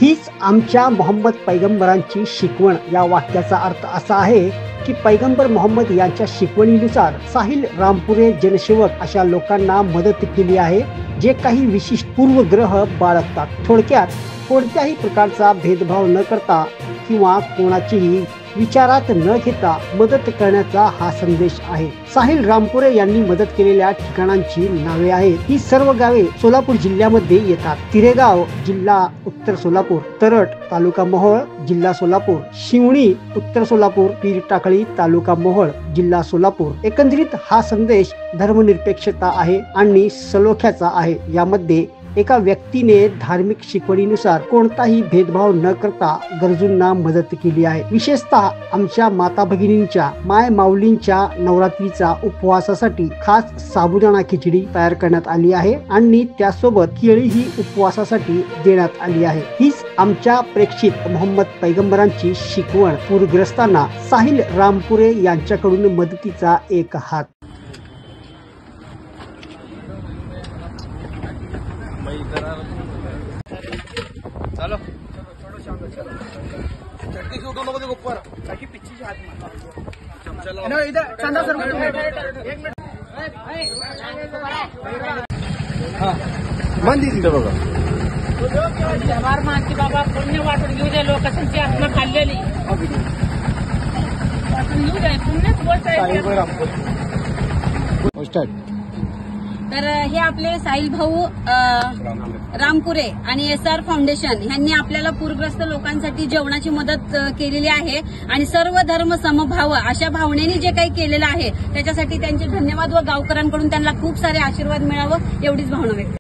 हीच आमच्या मोहम्मद पैगंबरांची शिकवण। या वाक्याचा अर्थ असा आहे की पैगंबर मोहम्मद यांच्या शिकवणीनुसार साहिल रामपुरे जनसेवक अशा लोकांना मदत केली आहे जे काही विशिष्ट पूर्वग्रह बाळगतात। थोडक्यात कोणत्याही प्रकारचा भेदभाव न करता किंवा कोणाचीही विचारात न घेता मदत करण्याचा हा संदेश आहे। साहिल रामपुरे यांनी मदत केलेल्या ठिकाणांची नावे आहेत। ही सर्व गावे सोलापूर जिल्ह्यामध्ये येतात। तिरेगाव जिल्हा उत्तर सोलापूर, तरट तालुका मोहोळ जिल्हा सोलापूर, शिवणी उत्तर सोलापूर, पीरटाकळी तालुका मोहोळ जिल्हा सोलापूर। एकंदरीत हा संदेश धर्मनिरपेक्षता आहे आणि सलोख्याचा आहे। यामध्ये एका व्यक्तीने धार्मिक शिकवणीनुसार कोणताही भेदभाव न करता गरजूंना मदत केली आहे। विशेषतः आमच्या माता भगिनींच्या माय माऊलींच्या नवरात्रीचा उपवासासाठी खास साबुदाणा खिचडी तयार करण्यात आली आहे आणि त्यासोबत केळीही उपवासासाठी देण्यात आली आहे। हीच आमच्या प्रेक्षित मोहम्मद पैगंबरांची शिकवण। पूरग्रस्तांना साहिल रामपुरे यांच्याकडून मदतीचा एक हात। चलो चट्टी से उठो लोगों ऊपर ताकि पीछे से हाथ मार चलो इधर चंदा सर एक मिनट हां मंदी तिथे बघा जवार मानती बाबा पुण्य वाटून घेऊ दे लोकांची आत्मा खाल्लेली वाटून घेऊ दे पुण्यच गोष्ट आहे। तर हे आपले साहिल भाऊ रामपुरे आणि SR फाउंडेशन यांनी आपल्याला पूरग्रस्त लोकांसाठी जेवणाची मदत केलेली आहे आणि सर्व धर्म समभाव अशा भावनेने जे काही केलेलं आहे त्याच्यासाठी त्यांचे धन्यवाद व गावकऱ्यांकडून त्यांना खूप सारे आशीर्वाद मिळावं एवढीच भावना व्यक्त